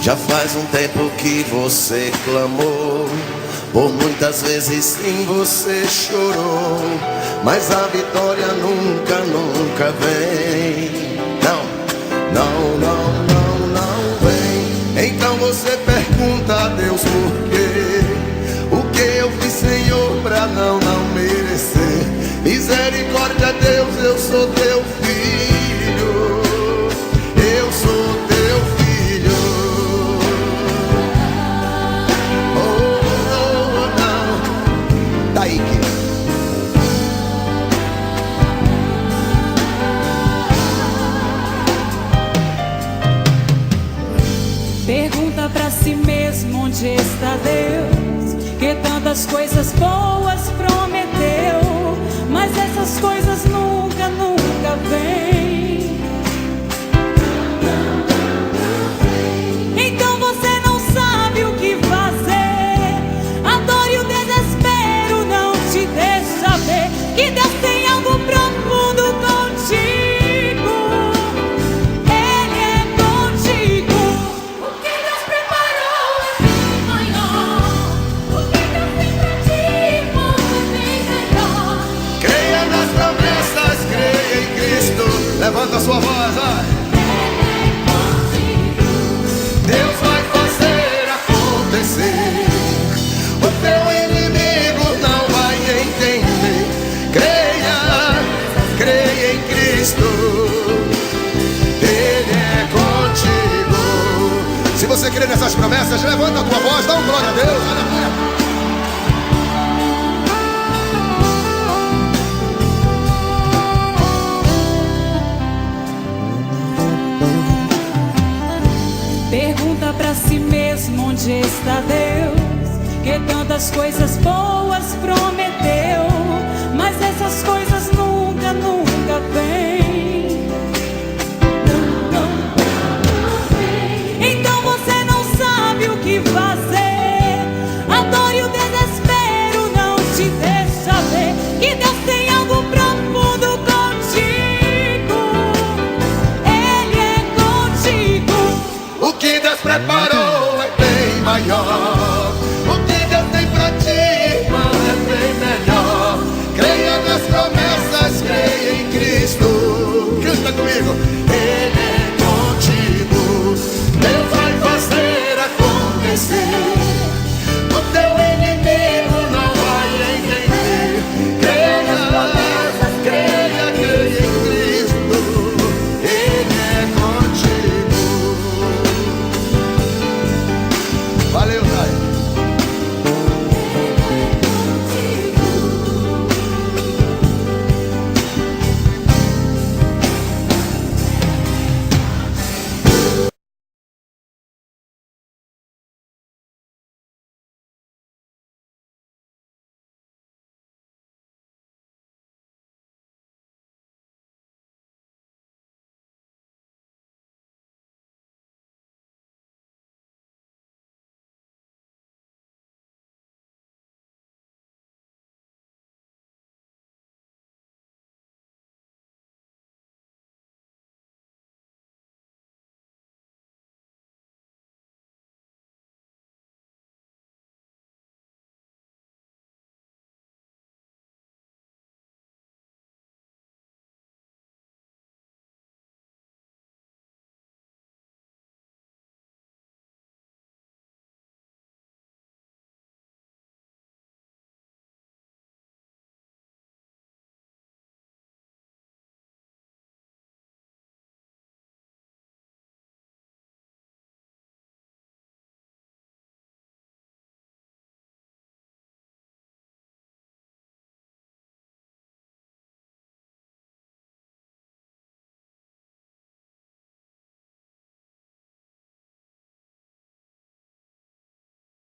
Já faz um tempo que você clamou, por muitas vezes sim você chorou, mas a vitória nunca, nunca vem. Não, não, não, não, não vem. Então você pergunta a Deus por quê? O que eu fiz, Senhor, pra não merecer? Misericórdia, Deus, eu sou teu filho. Eu sou teu filho. Oh, não. Daí que pergunta pra si mesmo onde está Deus, que tantas coisas boas prometeu, mas essas coisas nunca, nunca vêm. Então você não sabe o que fazer. A dor e o desespero não te deixa ver que Deus tem algo profundo contigo. Ele é contigo. O que Deus preparou é muito maior. O que Deus tem pra ti, muito bem melhor. creia nas promessas, creia em Cristo. Levanta a sua voz, vai. Deus vai fazer acontecer. O teu inimigo não vai entender. Creia, creia em Cristo. Ele é contigo. Se você crê nessas promessas, levanta a tua voz, dá um glória a Deus. Aleluia. Pergunta pra si mesmo onde está Deus, que tantas coisas boas prometeu, mas essas coisas nunca, nunca vêm. Então você não sabe o que fazer. A dor e o desespero não te deixa ver que Deus tem algo profundo contigo. Ele é contigo. O que Deus preparou